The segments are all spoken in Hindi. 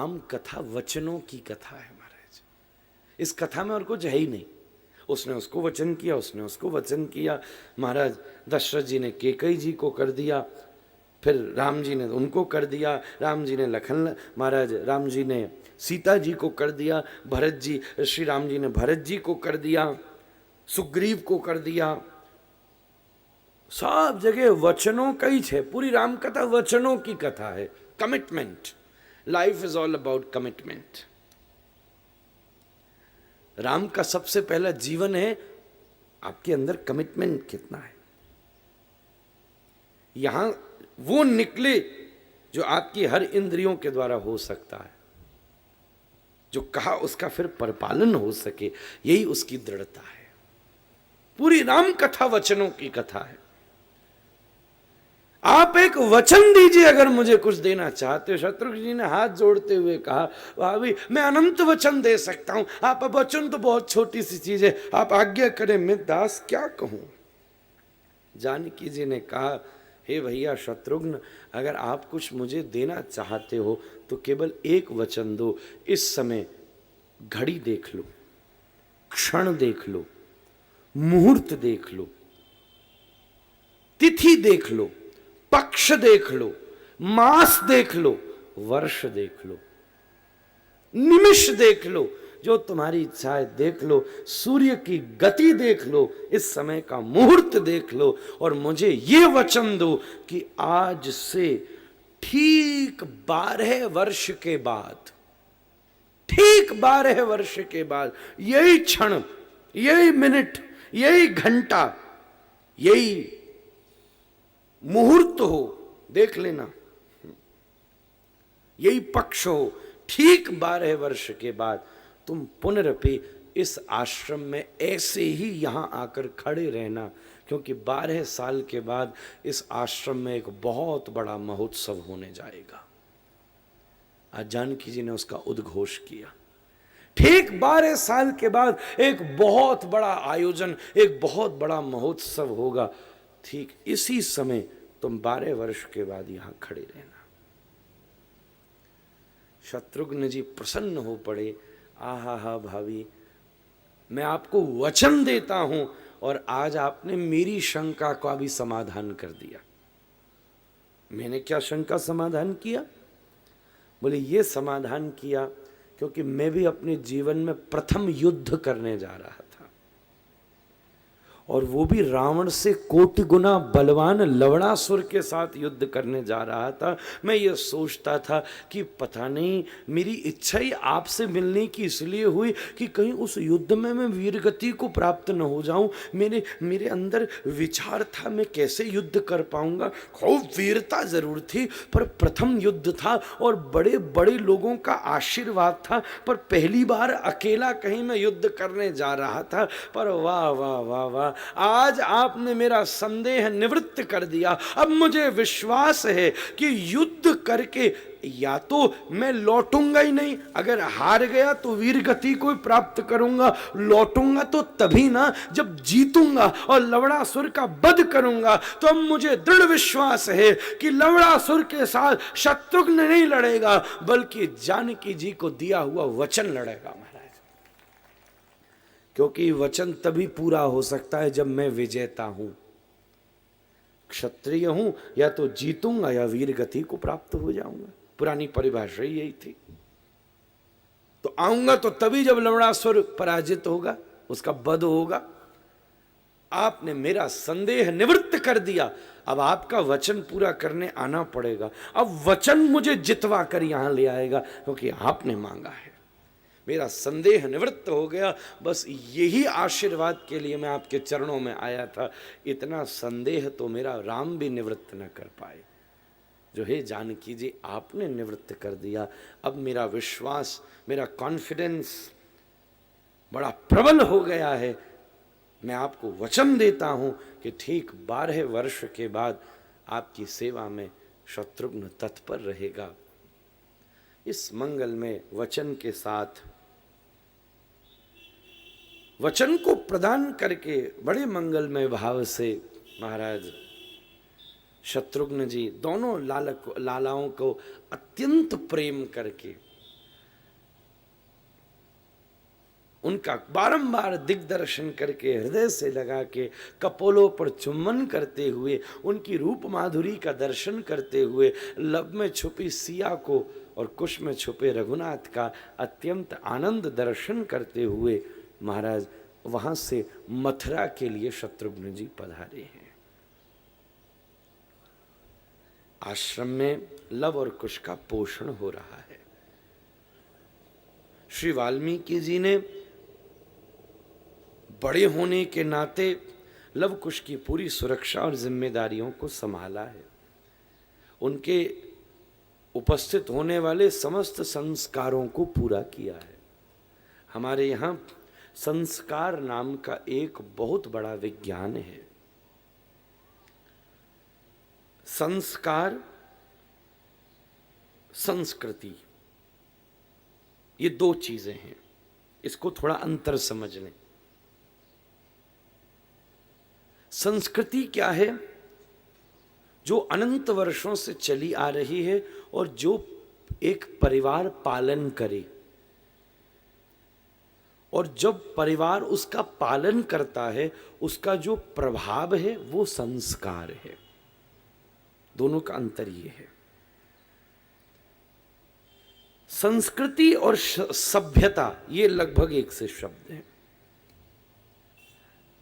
राम कथा वचनों की कथा है महाराज। इस कथा में और कुछ है ही नहीं। उसने उसको वचन किया, उसने उसको वचन किया। महाराज दशरथ जी ने केकई जी को कर दिया, फिर राम जी ने उनको कर दिया, राम जी ने लखन महाराज राम जी ने सीता जी को कर दिया, भरत जी श्री राम जी ने भरत जी को कर दिया, सुग्रीव को कर दिया। सब जगह वचनों का ही है। पूरी राम कथा वचनों की कथा है। Commitment, life is all about commitment. Ram का सबसे पहला जीवन है आपके अंदर कमिटमेंट कितना है। यहां वो निकले जो आपकी हर इंद्रियों के द्वारा हो सकता है, जो कहा उसका फिर परिपालन हो सके, यही उसकी दृढ़ता है। पूरी राम कथा वचनों की कथा है। आप एक वचन दीजिए अगर मुझे कुछ देना चाहते हो। शत्रुघ्न जी ने हाथ जोड़ते हुए कहा, भाभी मैं अनंत वचन दे सकता हूं, आप वचन तो बहुत छोटी सी चीज है, आप आज्ञा करें मैं दास क्या कहूं। जानकी जी ने कहा, हे भैया शत्रुघ्न, अगर आप कुछ मुझे देना चाहते हो तो केवल एक वचन दो। इस समय घड़ी देख लो, क्षण देख लो, मुहूर्त देख लो, तिथि देख लो, पक्ष देख लो, मास देख लो, वर्ष देख लो, निमिष देख लो, जो तुम्हारी इच्छा है देख लो, सूर्य की गति देख लो, इस समय का मुहूर्त देख लो, और मुझे ये वचन दो कि आज से ठीक 12 वर्ष के बाद, ठीक 12 वर्ष के बाद यही क्षण, यही मिनट, यही घंटा, यही मुहूर्त हो, देख लेना, यही पक्ष हो, ठीक 12 वर्ष के बाद तुम पुनरपि इस आश्रम में ऐसे ही यहां आकर खड़े रहना, क्योंकि 12 साल के बाद इस आश्रम में एक बहुत बड़ा महोत्सव होने जाएगा। आज जानकी जी ने उसका उद्घोष किया। ठीक 12 साल के बाद एक बहुत बड़ा आयोजन, एक बहुत बड़ा महोत्सव होगा। ठीक इसी समय तुम 12 वर्ष के बाद यहां खड़े रहना। शत्रुघ्न जी प्रसन्न हो पड़े। आहा हा भाभी, मैं आपको वचन देता हूं और आज आपने मेरी शंका का भी समाधान कर दिया। मैंने क्या शंका समाधान किया? बोले ये समाधान किया क्योंकि मैं भी अपने जीवन में प्रथम युद्ध करने जा रहा था, और वो भी रावण से कोटि गुना बलवान लवणासुर के साथ युद्ध करने जा रहा था। मैं ये सोचता था कि पता नहीं मेरी इच्छा ही आपसे मिलने की इसलिए हुई कि कहीं उस युद्ध में मैं वीरगति को प्राप्त न हो जाऊं। मेरे अंदर विचार था मैं कैसे युद्ध कर पाऊंगा। खूब वीरता जरूर थी, पर प्रथम युद्ध था और बड़े बड़े लोगों का आशीर्वाद था, पर पहली बार अकेला कहीं मैं युद्ध करने जा रहा था। पर वाह वाह वाह वाह, आज आपने मेरा संदेह निवृत्त कर दिया। अब मुझे विश्वास है कि युद्ध करके या तो मैं लौटूंगा ही नहीं, अगर हार गया तो वीर गति को प्राप्त करूंगा, लौटूंगा तो तभी ना जब जीतूंगा और लवणासुर का वध करूंगा। तो अब मुझे दृढ़ विश्वास है कि लवणासुर के साथ शत्रुघ्न नहीं लड़ेगा, बल्कि जानकी जी को दिया हुआ वचन लड़ेगा महाराज। क्योंकि वचन तभी पूरा हो सकता है जब मैं विजेता हूं, क्षत्रिय हूं, या तो जीतूंगा या वीर गति को प्राप्त हो जाऊंगा। पुरानी परिभाषा यही थी। तो आऊंगा तो तभी जब लवणासुर पराजित होगा, उसका वध होगा। आपने मेरा संदेह निवृत्त कर दिया, अब आपका वचन पूरा करने आना पड़ेगा। अब वचन मुझे जितवा कर यहां ले आएगा क्योंकि आपने मांगा है। मेरा संदेह निवृत्त हो गया। बस यही आशीर्वाद के लिए मैं आपके चरणों में आया था। इतना संदेह तो मेरा राम भी निवृत्त न कर पाए, जो हे जानकी जी आपने निवृत्त कर दिया। अब मेरा विश्वास, मेरा कॉन्फिडेंस बड़ा प्रबल हो गया है। मैं आपको वचन देता हूं कि ठीक 12 वर्ष के बाद आपकी सेवा में शत्रुघ्न तत्पर रहेगा। इस मंगल में वचन के साथ, वचन को प्रदान करके बड़े मंगलमय भाव से महाराज शत्रुघ्न जी दोनों लालाओं को अत्यंत प्रेम करके उनका बारंबार दिग्दर्शन करके, हृदय से लगा के, कपोलों पर चुम्बन करते हुए, उनकी रूप माधुरी का दर्शन करते हुए, लब में छुपी सिया को और कुश में छुपे रघुनाथ का अत्यंत आनंद दर्शन करते हुए महाराज वहां से मथुरा के लिए शत्रुघ्न जी पधारे हैं। आश्रम में लव और कुश का पोषण हो रहा है। श्री वाल्मीकि जी ने बड़े होने के नाते लव कुश की पूरी सुरक्षा और जिम्मेदारियों को संभाला है। उनके उपस्थित होने वाले समस्त संस्कारों को पूरा किया है। हमारे यहाँ संस्कार नाम का एक बहुत बड़ा विज्ञान है। संस्कार, संस्कृति, ये दो चीजें हैं, इसको थोड़ा अंतर समझ लें। संस्कृति क्या है? जो अनंत वर्षों से चली आ रही है और जो एक परिवार पालन करे, और जब परिवार उसका पालन करता है उसका जो प्रभाव है वो संस्कार है। दोनों का अंतर ये है। संस्कृति और सभ्यता ये लगभग एक से शब्द हैं।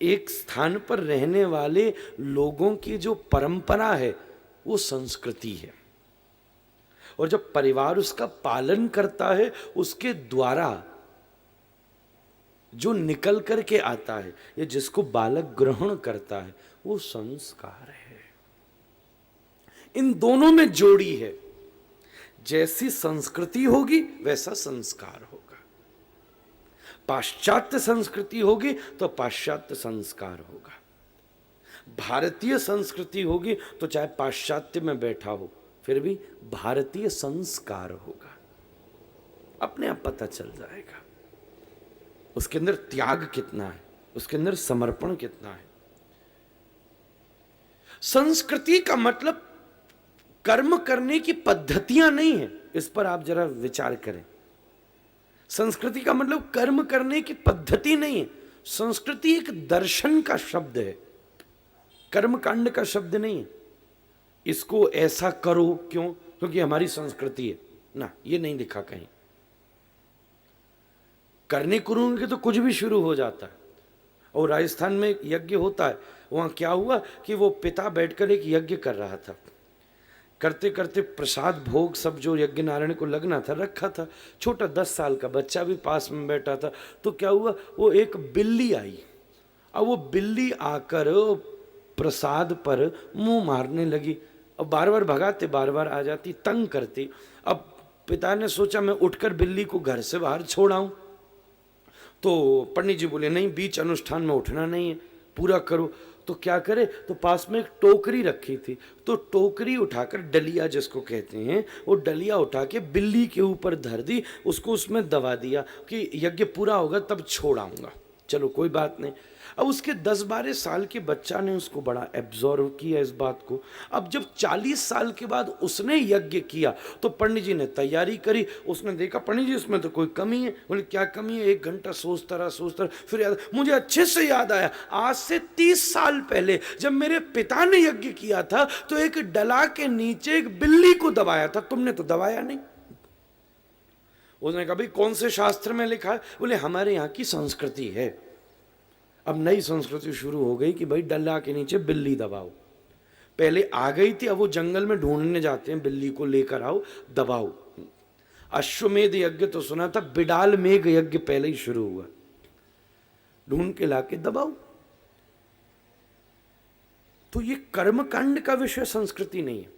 एक स्थान पर रहने वाले लोगों की जो परंपरा है वो संस्कृति है, और जब परिवार उसका पालन करता है उसके द्वारा जो निकल करके आता है या जिसको बालक ग्रहण करता है वो संस्कार है। इन दोनों में जोड़ी है। जैसी संस्कृति होगी वैसा संस्कार होगा। पाश्चात्य संस्कृति होगी तो पाश्चात्य संस्कार होगा। भारतीय संस्कृति होगी तो चाहे पाश्चात्य में बैठा हो फिर भी भारतीय संस्कार होगा। अपने आप पता चल जाएगा उसके अंदर त्याग कितना है, उसके अंदर समर्पण कितना है। संस्कृति का मतलब कर्म करने की पद्धतियां नहीं है, इस पर आप जरा विचार करें। संस्कृति का मतलब कर्म करने की पद्धति नहीं है। संस्कृति एक दर्शन का शब्द है, कर्मकांड का शब्द नहीं है। इसको ऐसा करो क्यों? क्योंकि हमारी संस्कृति है ना, ये नहीं लिखा कहीं। करने करूंगे तो कुछ भी शुरू हो जाता है। और राजस्थान में एक यज्ञ होता है, वहां क्या हुआ कि वो पिता बैठकर एक यज्ञ कर रहा था। करते करते प्रसाद भोग सब जो यज्ञ नारायण को लगना था रखा था। छोटा 10 साल का बच्चा भी पास में बैठा था। तो क्या हुआ, वो एक बिल्ली आई। अब वो बिल्ली आकर प्रसाद पर मुंह मारने लगी। अब बार बार भगाते, बार बार आ जाती, तंग करती। अब पिता ने सोचा मैं उठकर बिल्ली को घर से बाहर छोड़ आऊं। तो पंडित जी बोले नहीं, बीच अनुष्ठान में उठना नहीं है, पूरा करो। तो क्या करे, तो पास में एक टोकरी रखी थी, तो टोकरी उठाकर, डलिया जिसको कहते हैं, वो डलिया उठा के बिल्ली के ऊपर धर दी, उसको उसमें दबा दिया कि यज्ञ पूरा होगा तब छोड़ आऊंगा। चलो कोई बात नहीं। अब उसके 10-12 साल के बच्चा ने उसको बड़ा एब्जॉर्व किया इस बात को। अब जब 40 साल के बाद उसने यज्ञ किया तो पंडित जी ने तैयारी करी। उसने देखा पंडित जी इसमें तो कोई कमी है। बोले क्या कमी है? 1 घंटा सोचता रहा। फिर याद, मुझे अच्छे से याद आया, आज से 30 साल पहले जब मेरे पिता ने यज्ञ किया था तो एक डला के नीचे एक बिल्ली को दबाया था, तुमने तो दबाया नहीं। उसने कहा भाई कौन से शास्त्र में लिखा है? बोले हमारे यहाँ की संस्कृति है। अब नई संस्कृति शुरू हो गई कि भाई डल्ला के नीचे बिल्ली दबाओ। पहले आ गई थी, अब वो जंगल में ढूंढने जाते हैं, बिल्ली को लेकर आओ, दबाओ। अश्वमेध यज्ञ तो सुना था, बिडाल मेघ यज्ञ पहले ही शुरू हुआ, ढूंढ के लाके दबाओ। तो ये कर्मकांड का विषय संस्कृति नहीं है।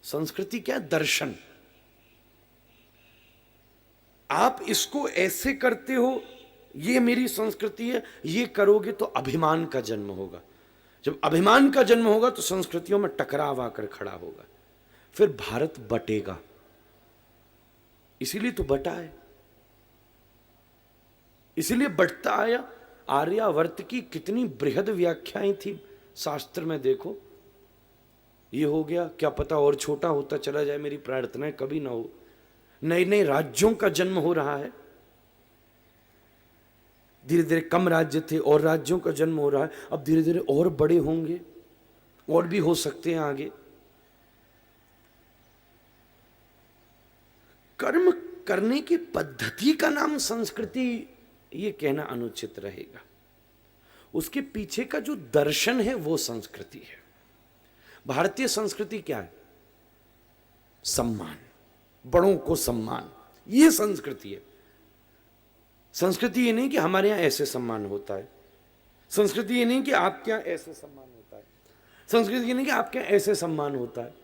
संस्कृति क्या? दर्शन। आप इसको ऐसे करते हो, ये मेरी संस्कृति है, ये करोगे तो अभिमान का जन्म होगा। जब अभिमान का जन्म होगा तो संस्कृतियों में टकराव आकर खड़ा होगा, फिर भारत बटेगा। इसीलिए तो बटा है, इसीलिए बढ़ता आया। आर्यावर्त की कितनी बृहद व्याख्याएं थी शास्त्र में, देखो ये हो गया, क्या पता और छोटा होता चला जाए। मेरी प्रार्थना है कभी ना हो। नए नए राज्यों का जन्म हो रहा है। धीरे धीरे कम राज्य थे और राज्यों का जन्म हो रहा है, अब धीरे धीरे और बड़े होंगे, और भी हो सकते हैं आगे। कर्म करने की पद्धति का नाम संस्कृति, ये कहना अनुचित रहेगा। उसके पीछे का जो दर्शन है वो संस्कृति है। भारतीय संस्कृति क्या है? सम्मान, बड़ों को सम्मान, ये संस्कृति है। संस्कृति ये नहीं कि हमारे यहां ऐसे सम्मान होता है, संस्कृति ये नहीं कि आपके यहां ऐसे सम्मान होता है, संस्कृति ये नहीं कि आपके यहां ऐसे सम्मान होता है,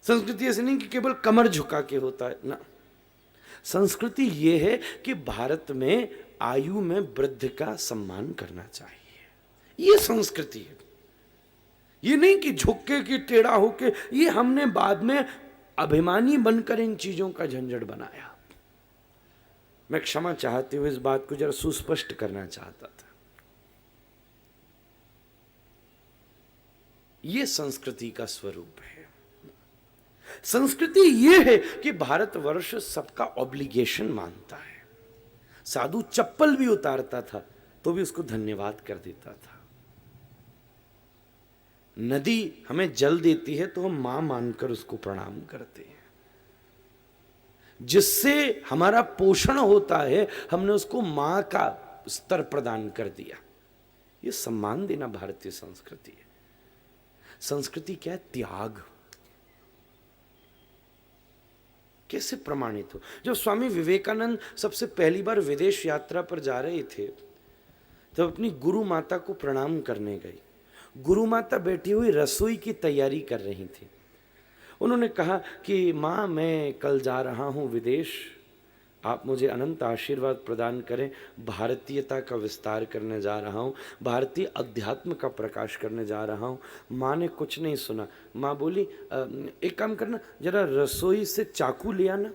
संस्कृति ऐसे नहीं कि केवल कमर झुका के होता है ना। संस्कृति ये है कि भारत में आयु में वृद्ध का सम्मान करना चाहिए, ये संस्कृति है। ये नहीं कि झुक के टेढ़ा होके, ये हमने बाद में अभिमानी बनकर इन चीजों का झंझट बनाया। मैं क्षमा चाहते हुए इस बात को जरा सुस्पष्ट करना चाहता था। ये संस्कृति का स्वरूप है। संस्कृति ये है कि भारतवर्ष सबका ऑब्लिगेशन मानता है। साधु चप्पल भी उतारता था तो भी उसको धन्यवाद कर देता था। नदी हमें जल देती है तो हम मां मानकर उसको प्रणाम करते हैं। जिससे हमारा पोषण होता है हमने उसको मां का स्तर प्रदान कर दिया। ये सम्मान देना भारतीय संस्कृति है। संस्कृति क्या है? त्याग। कैसे प्रमाणित हो? जब स्वामी विवेकानंद सबसे पहली बार विदेश यात्रा पर जा रहे थे तब अपनी गुरु माता को प्रणाम करने गए। गुरु माता बैठी हुई रसोई की तैयारी कर रही थी। उन्होंने कहा कि माँ, मैं कल जा रहा हूँ विदेश, आप मुझे अनंत आशीर्वाद प्रदान करें। भारतीयता का विस्तार करने जा रहा हूँ, भारतीय अध्यात्म का प्रकाश करने जा रहा हूँ। माँ ने कुछ नहीं सुना। माँ बोली, एक काम करना, जरा रसोई से चाकू ले आना।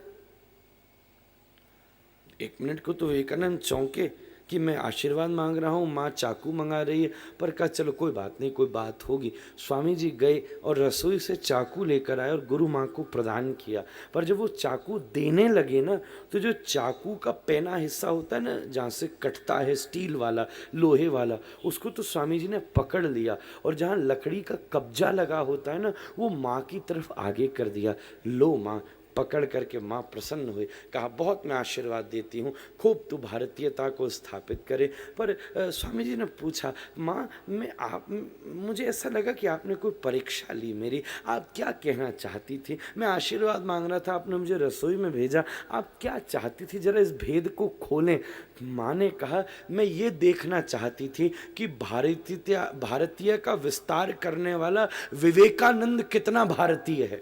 1 मिनट को तो विवेकानंद चौंके कि मैं आशीर्वाद मांग रहा हूँ, माँ चाकू मंगा रही है। पर कहा चलो कोई बात नहीं, कोई बात होगी। स्वामी जी गए और रसोई से चाकू लेकर आए और गुरु माँ को प्रदान किया। पर जब वो चाकू देने लगे ना, तो जो चाकू का पैना हिस्सा होता है ना, जहाँ से कटता है, स्टील वाला, लोहे वाला, उसको तो स्वामी जी ने पकड़ लिया और जहाँ लकड़ी का कब्जा लगा होता है ना, वो माँ की तरफ आगे कर दिया। लो माँ, पकड़ करके माँ प्रसन्न हुई। कहा बहुत मैं आशीर्वाद देती हूँ, खूब तू भारतीयता को स्थापित करे। पर स्वामी जी ने पूछा, माँ मुझे ऐसा लगा कि आपने कोई परीक्षा ली मेरी, आप क्या कहना चाहती थी? मैं आशीर्वाद मांग रहा था, आपने मुझे रसोई में भेजा, आप क्या चाहती थी? जरा इस भेद को खोलें। माँ ने कहा, मैं ये देखना चाहती थी कि भारतीय का विस्तार करने वाला विवेकानंद कितना भारतीय है।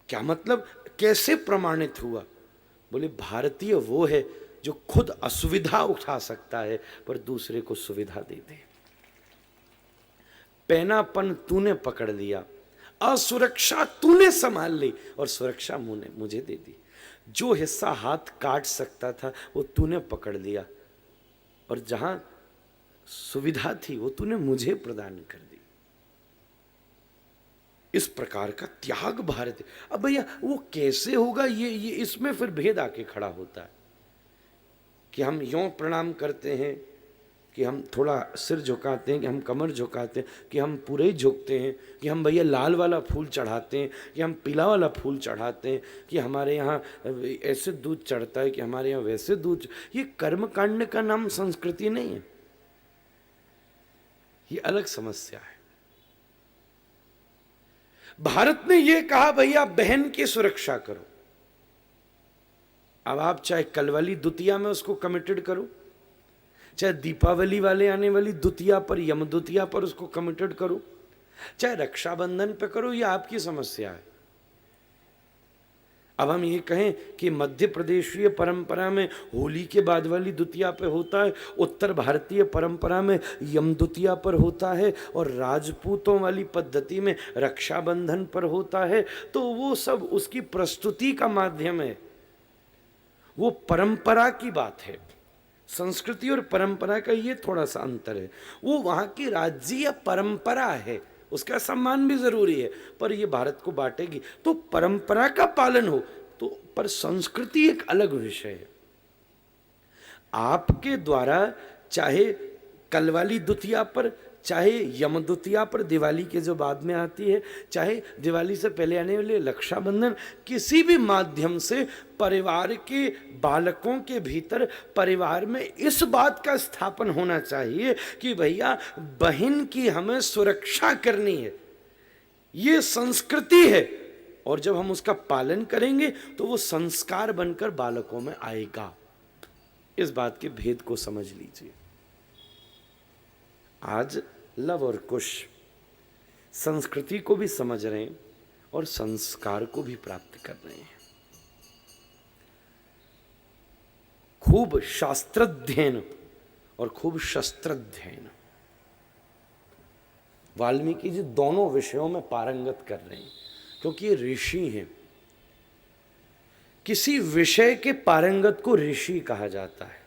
क्या मतलब? कैसे प्रमाणित हुआ? बोले भारतीय वो है जो खुद असुविधा उठा सकता है पर दूसरे को सुविधा दे दे। पैनापन तूने पकड़ लिया, असुरक्षा तूने संभाल ली और सुरक्षा मुझे दे दी। जो हिस्सा हाथ काट सकता था वो तूने पकड़ लिया और जहां सुविधा थी वो तूने मुझे प्रदान कर दी। इस प्रकार का त्याग भारत। अब भैया वो कैसे होगा? ये इसमें फिर भेद आके खड़ा होता है कि हम यूं प्रणाम करते हैं, कि हम थोड़ा सिर झुकाते हैं, कि हम कमर झुकाते हैं, कि हम पूरे ही झुकते हैं, कि हम भैया लाल वाला फूल चढ़ाते हैं, कि हम पीला वाला फूल चढ़ाते हैं, कि हमारे यहाँ ऐसे दूध चढ़ता है, कि हमारे यहाँ वैसे दूध। ये कर्मकांड का नाम संस्कृति नहीं है, ये अलग समस्या है। भारत ने यह कहा भैया बहन की सुरक्षा करो। अब आप चाहे कल वाली द्वितीया में उसको कमिटेड करो, चाहे दीपावली वाले आने वाली द्वितीया पर, यम द्वितीया पर उसको कमिटेड करो, चाहे रक्षाबंधन पे करो, ये आपकी समस्या है। अब हम ये कहें कि मध्य प्रदेशीय परंपरा में होली के बाद वाली द्वितीया पे होता है, उत्तर भारतीय परंपरा में यम द्वितीया पर होता है और राजपूतों वाली पद्धति में रक्षाबंधन पर होता है, तो वो सब उसकी प्रस्तुति का माध्यम है, वो परंपरा की बात है। संस्कृति और परंपरा का ये थोड़ा सा अंतर है। वो वहाँ की राज्यीय परंपरा है, उसका सम्मान भी जरूरी है, पर ये भारत को बांटेगी। तो परंपरा का पालन हो तो, पर संस्कृति एक अलग विषय है। आपके द्वारा चाहे कल वाली द्वितीया पर, चाहे यम द्वितीया पर, दिवाली के जो बाद में आती है, चाहे दिवाली से पहले आने वाले रक्षाबंधन, किसी भी माध्यम से परिवार के बालकों के भीतर, परिवार में इस बात का स्थापन होना चाहिए कि भैया बहन की हमें सुरक्षा करनी है, ये संस्कृति है। और जब हम उसका पालन करेंगे तो वो संस्कार बनकर बालकों में आएगा। इस बात के भेद को समझ लीजिए। आज लव और कुश संस्कृति को भी समझ रहे हैं और संस्कार को भी प्राप्त कर रहे हैं। खूब शास्त्राध्ययन और खूब शस्त्राध्ययन, वाल्मीकि जी दोनों विषयों में पारंगत कर रहे हैं, क्योंकि ये ऋषि हैं। किसी विषय के पारंगत को ऋषि कहा जाता है।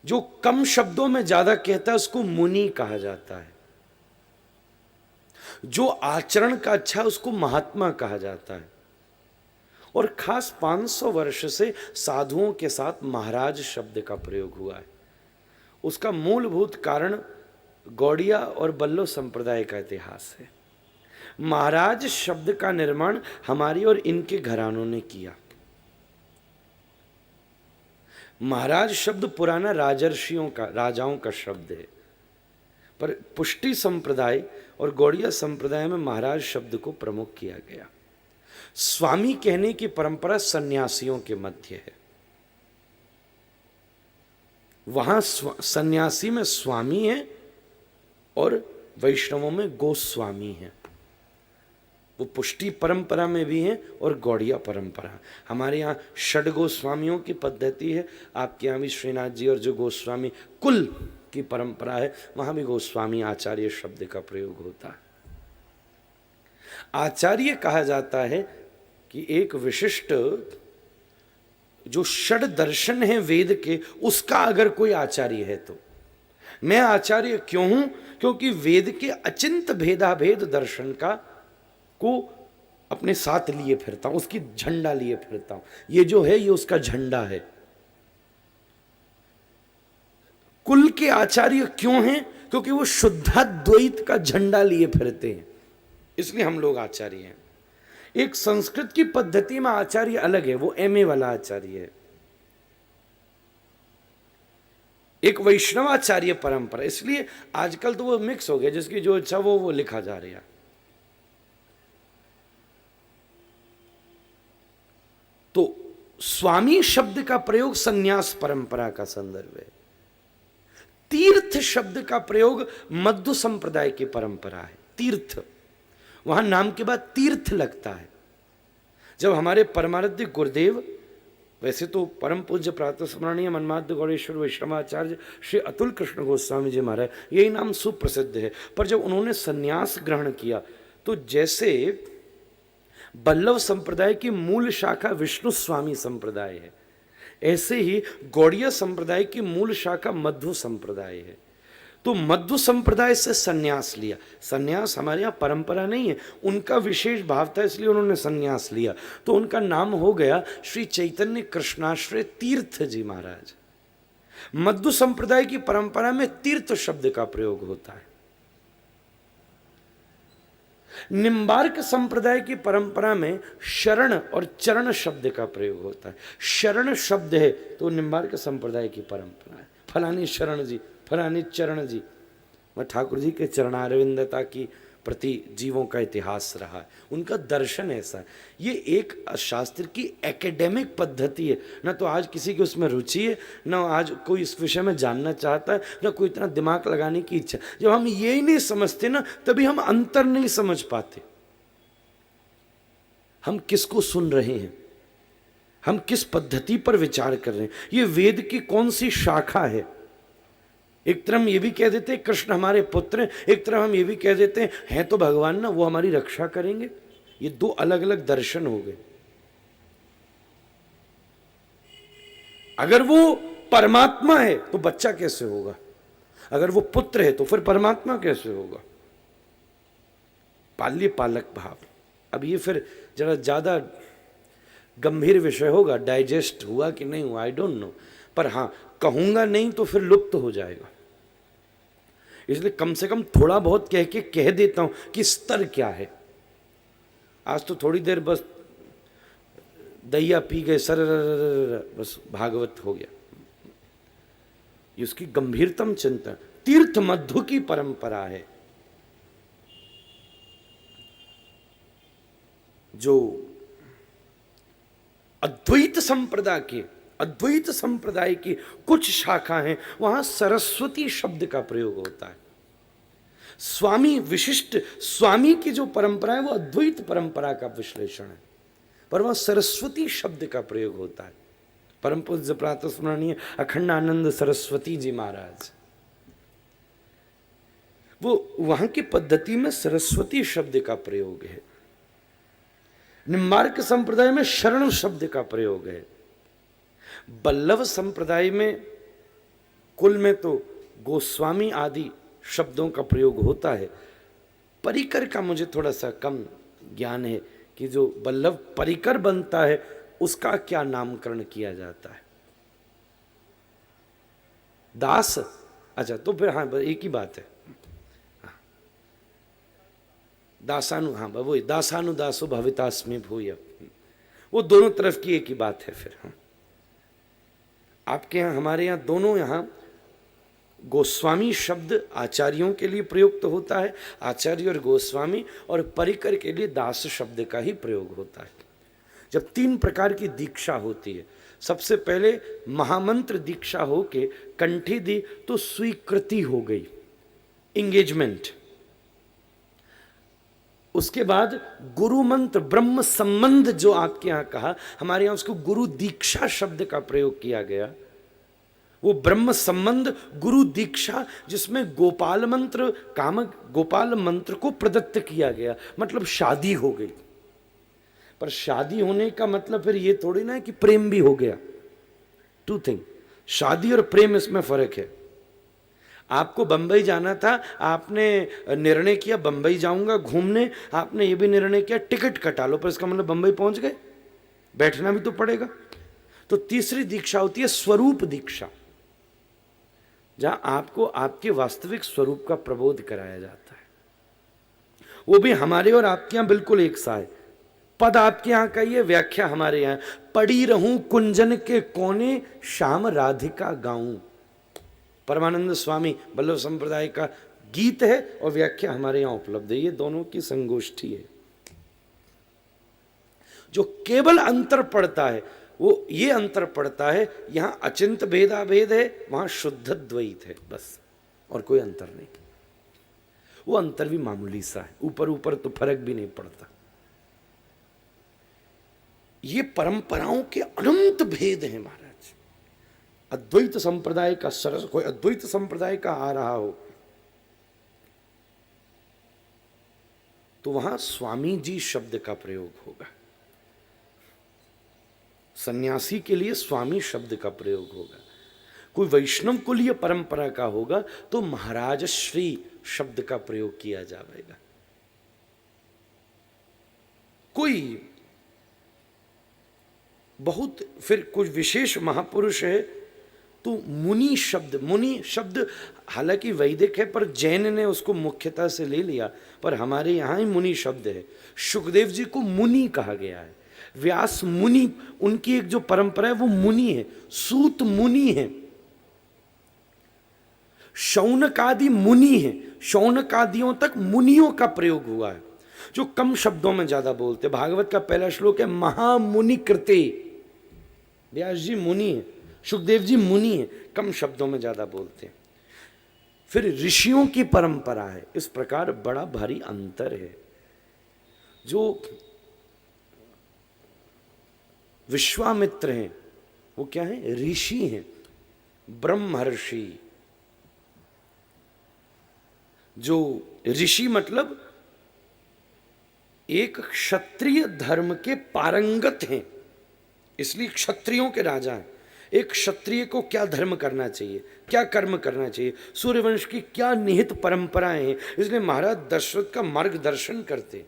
जो कम शब्दों में ज्यादा कहता है उसको मुनि कहा जाता है। जो आचरण का अच्छा है उसको महात्मा कहा जाता है। और खास 500 वर्ष से साधुओं के साथ महाराज शब्द का प्रयोग हुआ है। उसका मूलभूत कारण गौड़िया और बल्लव संप्रदाय का इतिहास है। महाराज शब्द का निर्माण हमारी और इनके घरानों ने किया। महाराज शब्द पुराना राजर्षियों का, राजाओं का शब्द है, पर पुष्टि संप्रदाय और गौड़िया संप्रदाय में महाराज शब्द को प्रमुख किया गया। स्वामी कहने की परंपरा सन्यासियों के मध्य है। वहां सन्यासी में स्वामी है और वैष्णवों में गोस्वामी है। वो पुष्टि परंपरा में भी है और गौड़िया परंपरा। हमारे यहाँ षड गोस्वामियों की पद्धति है, आपके यहाँ भी श्रीनाथ जी और जो गोस्वामी कुल की परंपरा है, वहाँ भी गोस्वामी आचार्य शब्द का प्रयोग होता है। आचार्य कहा जाता है कि एक विशिष्ट जो षड दर्शन है वेद के, उसका अगर कोई आचार्य है तो मैं आचार्य क्यों हूं? क्योंकि वेद के अचिंत भेदाभेद दर्शन का को अपने साथ लिए फिरता हूं, उसकी झंडा लिए फिरता हूं। ये जो है ये उसका झंडा है। कुल के आचार्य क्यों हैं? क्योंकि वो शुद्धाद्वैत का झंडा लिए फिरते हैं, इसलिए हम लोग आचार्य हैं। एक संस्कृत की पद्धति में आचार्य अलग है, वो एमए वाला आचार्य है। एक वैष्णवाचार्य परंपरा, इसलिए आजकल तो वो मिक्स हो गया, जिसकी जो इच्छा वो लिखा जा रहा है। तो स्वामी शब्द का प्रयोग सन्यास परंपरा का संदर्भ है। तीर्थ शब्द का प्रयोग मध्व संप्रदाय की परंपरा है। तीर्थ, वहां नाम के बाद तीर्थ लगता है। जब हमारे परमाराध्य गुरुदेव, वैसे तो परम पूज्य प्रातः स्मरणीय मन्माद्य गौड़ेश्वर वैष्णवाचार्य श्री अतुल कृष्ण गोस्वामी जी महाराज, यही नाम सुप्रसिद्ध है, पर जब उन्होंने सन्यास ग्रहण किया तो जैसे बल्लव संप्रदाय की मूल शाखा विष्णु स्वामी संप्रदाय है, ऐसे ही गौड़िया संप्रदाय की मूल शाखा मध्व संप्रदाय है। तो मध्व संप्रदाय से सन्यास लिया। सन्यास हमारे यहाँ परंपरा नहीं है, उनका विशेष भाव था, इसलिए उन्होंने सन्यास लिया। तो उनका नाम हो गया श्री चैतन्य कृष्णाश्रय तीर्थ जी महाराज। मध्व संप्रदाय की परंपरा में तीर्थ शब्द का प्रयोग होता है। निम्बार्क संप्रदाय की परंपरा में शरण और चरण शब्द का प्रयोग होता है। शरण शब्द है तो निम्बार्क संप्रदाय की परंपरा है। फलानी शरण जी, फलानी चरण जी, वह ठाकुर जी के चरणारविंदता की प्रति जीवों का इतिहास रहा है, उनका दर्शन ऐसा है। ये एक शास्त्र की एकेडमिक पद्धति है, न तो आज किसी की उसमें रुचि है, न आज कोई इस विषय में जानना चाहता है, न कोई इतना दिमाग लगाने की इच्छा। जब हम ये ही नहीं समझते ना, तभी हम अंतर नहीं समझ पाते। हम किसको सुन रहे हैं, हम किस पद्धति पर विचार कर रहे हैं, ये वेद की कौन सी शाखा है। एक तरफ हम ये भी कह देते हैं कृष्ण हमारे पुत्र हैं, एक तरफ हम ये भी कह देते हैं तो भगवान ना, वो हमारी रक्षा करेंगे। ये दो अलग अलग दर्शन हो गए। अगर वो परमात्मा है तो बच्चा कैसे होगा, अगर वो पुत्र है तो फिर परमात्मा कैसे होगा। पाल्य पालक भाव। अब ये फिर जरा ज्यादा गंभीर विषय होगा, डाइजेस्ट हुआ कि नहीं हुआ आई डोंट नो, पर हाँ, कहूंगा नहीं तो फिर लुप्त हो जाएगा, इसलिए कम से कम थोड़ा बहुत कह के कह देता हूं कि स्तर क्या है। आज तो थोड़ी देर बस दहिया पी गए सर, बस भागवत हो गया। इसकी गंभीरतम चिंतन तीर्थ मध्य की परंपरा है, जो अद्वैत संप्रदाय की कुछ शाखा हैं, वहां सरस्वती शब्द का प्रयोग होता है। स्वामी विशिष्ट स्वामी की जो परंपरा है वो अद्वैत परंपरा का विश्लेषण है, पर वहां सरस्वती शब्द का प्रयोग होता है। परम पूज्य प्रातस्मरणीय अखंडानंद सरस्वती जी महाराज, वो वहां की पद्धति में सरस्वती शब्द का प्रयोग है। निम्बार्क संप्रदाय में शरण शब्द का प्रयोग है। बल्लभ संप्रदाय में कुल में तो गोस्वामी आदि शब्दों का प्रयोग होता है। परिकर का मुझे थोड़ा सा कम ज्ञान है कि जो बल्लभ परिकर बनता है उसका क्या नामकरण किया जाता है। दास, अच्छा तो फिर हाँ एक ही बात है, वही दासानुदासो भवितास्मि भूय, वो दोनों तरफ की एक ही बात है। फिर हाँ, आपके यहाँ हमारे यहाँ दोनों यहाँ गोस्वामी शब्द आचार्यों के लिए प्रयुक्त होता है, आचार्य और गोस्वामी, और परिकर के लिए दास शब्द का ही प्रयोग होता है। जब 3 प्रकार की दीक्षा होती है, सबसे पहले महामंत्र दीक्षा हो के कंठी दी तो स्वीकृति हो गई, इंगेजमेंट। उसके बाद गुरु मंत्र ब्रह्म संबंध जो आपके यहाँ कहा, हमारे यहाँ उसको गुरु दीक्षा शब्द का प्रयोग किया गया। वो ब्रह्म संबंध गुरु दीक्षा, जिसमें गोपाल मंत्र गोपाल मंत्र को प्रदत्त किया गया, मतलब शादी हो गई। पर शादी होने का मतलब फिर ये थोड़ी ना है कि प्रेम भी हो गया। 2 थिंग, शादी और प्रेम, इसमें फर्क है। आपको बंबई जाना था, आपने निर्णय किया बंबई जाऊंगा घूमने, आपने ये भी निर्णय किया टिकट कटा लो, पर इसका मतलब बंबई पहुंच गए, बैठना भी तो पड़ेगा। तो तीसरी दीक्षा होती है स्वरूप दीक्षा, जहां आपको आपके वास्तविक स्वरूप का प्रबोध कराया जाता है। वो भी हमारे और आपके यहां बिल्कुल एक सा है। पद आपके यहां का ही है, व्याख्या हमारे यहां, पड़ी रहूं कुंजन के कोने श्याम राधिका गाऊं। परमानंद स्वामी बल्लभ संप्रदाय का गीत है और व्याख्या हमारे यहां उपलब्ध है। ये दोनों की संगोष्ठी है। जो केवल अंतर पड़ता है वो ये अंतर पड़ता है, यहां अचिंत भेदाभेद है, वहां शुद्ध द्वैत है, बस, और कोई अंतर नहीं। वो अंतर भी मामूली सा है, ऊपर ऊपर तो फर्क भी नहीं पड़ता। ये परंपराओं के अनंत भेद हैं महाराज। अद्वैत संप्रदाय का सरस, कोई अद्वैत संप्रदाय का आ रहा हो तो वहां स्वामी जी शब्द का प्रयोग होगा, सन्यासी के लिए स्वामी शब्द का प्रयोग होगा। कोई वैष्णव कुलीय परंपरा का होगा तो महाराज श्री शब्द का प्रयोग किया जाएगा। कोई बहुत फिर कुछ विशेष महापुरुष है तो मुनि शब्द हालांकि वैदिक है, पर जैन ने उसको मुख्यता से ले लिया, पर हमारे यहाँ ही मुनि शब्द है। सुखदेव जी को मुनि कहा गया है, व्यास मुनि, उनकी एक जो परंपरा है वो मुनि है, सूत मुनि है, शौनकादि मुनि है, शौनकादियों तक मुनियों का प्रयोग हुआ है, जो कम शब्दों में ज्यादा बोलते। भागवत का पहला श्लोक है महामुनि कृते, व्यास जी मुनि है, सुखदेव जी मुनि है, कम शब्दों में ज्यादा बोलते हैं। फिर ऋषियों की परंपरा है, इस प्रकार बड़ा भारी अंतर है। जो विश्वामित्र हैं वो क्या है, ऋषि हैं, ब्रह्मर्षि। जो ऋषि मतलब एक क्षत्रिय धर्म के पारंगत हैं, इसलिए क्षत्रियों के राजा हैं। एक क्षत्रिय को क्या धर्म करना चाहिए, क्या कर्म करना चाहिए, सूर्यवंश की क्या निहित परंपराएं हैं, इसलिए महाराज दशरथ का मार्गदर्शन करते।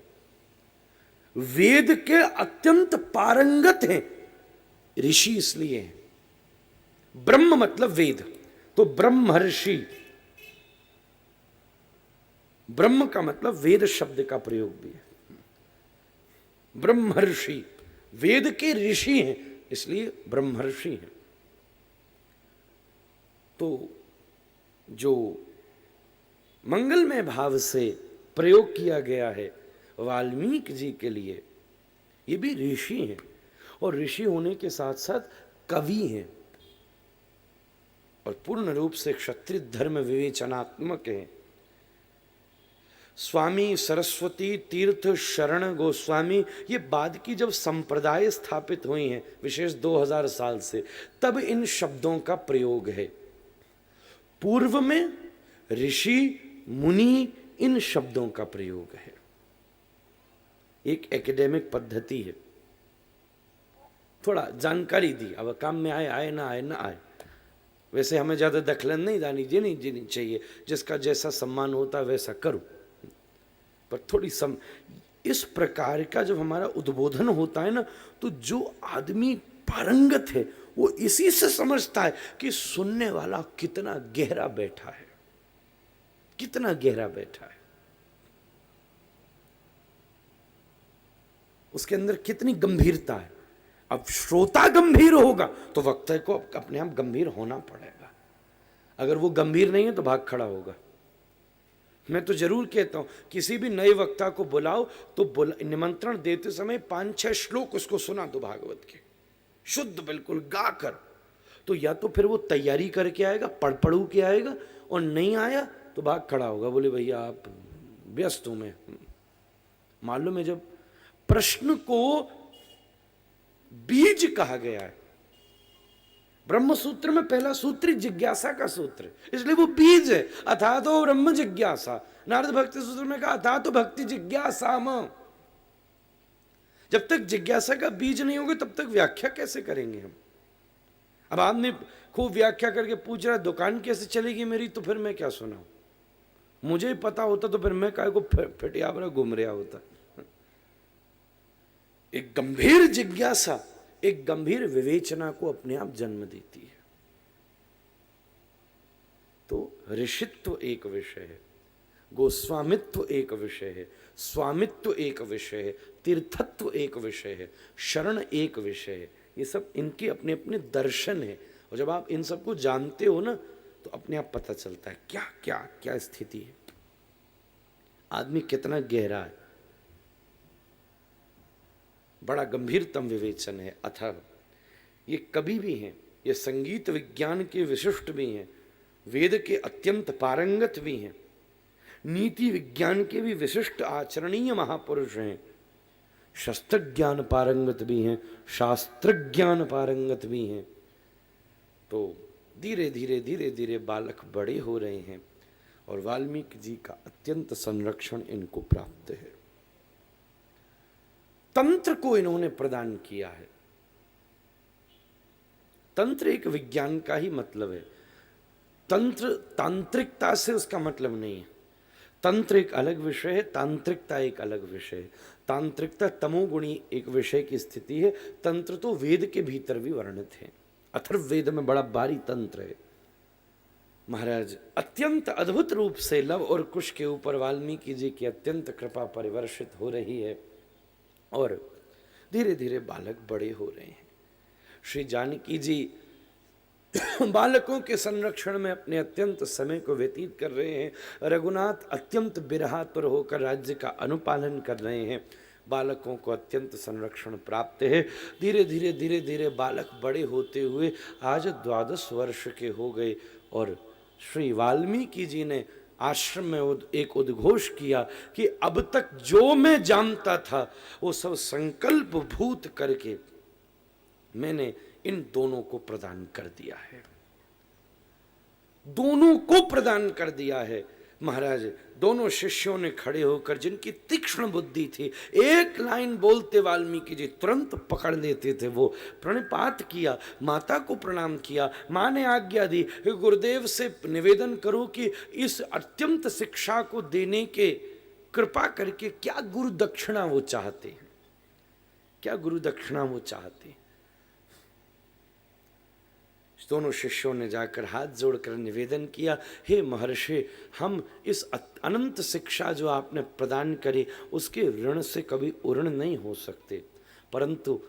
वेद के अत्यंत पारंगत हैं ऋषि, इसलिए हैं। ब्रह्म मतलब वेद, तो ब्रह्मर्षि, ब्रह्म का मतलब वेद शब्द का प्रयोग भी है। ब्रह्मर्षि, वेद के ऋषि हैं, इसलिए ब्रह्मर्षि हैं। तो जो मंगलमय भाव से प्रयोग किया गया है वाल्मीकि जी के लिए, ये भी ऋषि हैं, और ऋषि होने के साथ साथ कवि हैं, और पूर्ण रूप से क्षत्रिय धर्म विवेचनात्मक हैं। स्वामी सरस्वती तीर्थ शरण गोस्वामी, ये बाद की जब संप्रदाय स्थापित हुई हैं विशेष 2000 साल से, तब इन शब्दों का प्रयोग है। पूर्व में ऋषि मुनि इन शब्दों का प्रयोग है। एक एकेडमिक पद्धति है, थोड़ा जानकारी दी, अब काम में आए आए ना आए ना आए। वैसे हमें ज्यादा दखलन नहीं देनी चाहिए, जिसका जैसा सम्मान होता है वैसा करो, पर थोड़ी इस प्रकार का जब हमारा उद्बोधन होता है ना, तो जो आदमी पारंगत है वो इसी से समझता है कि सुनने वाला कितना गहरा बैठा है, कितना गहरा बैठा है, उसके अंदर कितनी गंभीरता है। अब श्रोता गंभीर होगा तो वक्ता को अपने आप गंभीर होना पड़ेगा। अगर वो गंभीर नहीं है तो भाग खड़ा होगा। मैं तो जरूर कहता हूं, किसी भी नए वक्ता को बुलाओ तो निमंत्रण देते समय 5-6 श्लोक उसको सुना दो भागवत के, शुद्ध बिल्कुल गा कर। तो या तो फिर वो तैयारी करके आएगा, पढ़ू के आएगा, और नहीं आया तो भाग खड़ा होगा, बोले भैया आप व्यस्त हूं मैं। मालूम है जब प्रश्न को बीज कहा गया है, ब्रह्म सूत्र में पहला सूत्र जिज्ञासा का सूत्र, इसलिए वो बीज है। अथा तो ब्रह्म जिज्ञासा, नारद भक्ति सूत्र में कहा अथा तो भक्ति जिज्ञासा में। जब तक जिज्ञासा का बीज नहीं होगा तब तक व्याख्या कैसे करेंगे हम। अब आपने खूब व्याख्या करके पूछ रहा दुकान कैसे चलेगी मेरी, तो फिर मैं क्या सुनाऊं। मुझे पता होता तो फिर मैं काय को फिटियावरा घूम रहा होता। एक गंभीर जिज्ञासा एक गंभीर विवेचना को अपने आप जन्म देती है। तो ऋषित्व एक विषय है, गोस्वामित्व एक विषय है, स्वामित्व एक विषय है, तीर्थत्व एक विषय है, शरण एक विषय है। ये सब इनके अपने अपने दर्शन है, और जब आप इन सबको जानते हो ना तो अपने आप पता चलता है क्या क्या क्या स्थिति है, आदमी कितना गहरा है। बड़ा गंभीरतम विवेचन है। अथर्व ये कवि भी हैं, ये संगीत विज्ञान के विशिष्ट भी हैं, वेद के अत्यंत पारंगत भी हैं, नीति विज्ञान के भी विशिष्ट आचरणीय महापुरुष हैं, शस्त्र ज्ञान पारंगत भी हैं, शास्त्र ज्ञान पारंगत भी हैं। तो धीरे धीरे धीरे धीरे बालक बड़े हो रहे हैं और वाल्मीकि जी का अत्यंत संरक्षण इनको प्राप्त है। तंत्र को इन्होंने प्रदान किया है। तंत्र एक विज्ञान का ही मतलब है, तंत्र तांत्रिकता से उसका मतलब नहीं है। तंत्र एक अलग विषय है, तांत्रिकता एक अलग विषय है। तांत्रिकता तमोगुणी एक विषय की स्थिति है, तंत्र तो वेद के भीतर भी वर्णित है। अथर्ववेद में बड़ा भारी तंत्र है। महाराज अत्यंत अद्भुत रूप से लव और कुश के ऊपर वाल्मीकि जी की अत्यंत कृपा परिवर्षित हो रही है और धीरे धीरे बालक बड़े हो रहे हैं। श्री जानकी जी बालकों के संरक्षण में अपने अत्यंत समय को व्यतीत कर रहे हैं। रघुनाथ अत्यंत बिरहातुर होकर राज्य का अनुपालन कर रहे हैं। बालकों को अत्यंत संरक्षण प्राप्त है। धीरे धीरे धीरे धीरे बालक बड़े होते हुए आज 12 वर्ष के हो गए और श्री वाल्मीकि जी ने आश्रम में एक उद्घोष किया कि अब तक जो मैं जानता था वो सब संकल्प भूत करके मैंने इन दोनों को प्रदान कर दिया है। दोनों को प्रदान कर दिया है। महाराज दोनों शिष्यों ने खड़े होकर, जिनकी तीक्ष्ण बुद्धि थी, एक लाइन बोलते वाल्मीकि जी तुरंत पकड़ लेते थे, वो प्रणिपात किया, माता को प्रणाम किया। माँ ने आज्ञा दी कि गुरुदेव से निवेदन करो कि इस अत्यंत शिक्षा को देने के कृपा करके क्या गुरु दक्षिणा वो चाहते हैं, क्या गुरु दक्षिणा वो चाहते हैं। दोनों शिष्यों ने जाकर हाथ जोड़कर निवेदन किया, हे महर्षि, हम इस अनंत शिक्षा जो आपने प्रदान करी उसके ऋण से कभी उऋण नहीं हो सकते, परंतु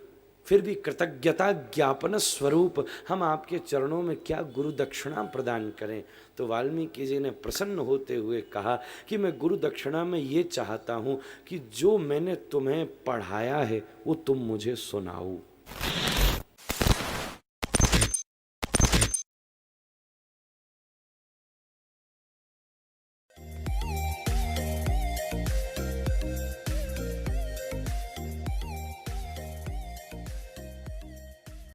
फिर भी कृतज्ञता ज्ञापन स्वरूप हम आपके चरणों में क्या गुरु दक्षिणा प्रदान करें। तो वाल्मीकि जी ने प्रसन्न होते हुए कहा कि मैं गुरु दक्षिणा में ये चाहता हूँ कि जो मैंने तुम्हें पढ़ाया है वो तुम मुझे सुनाओ।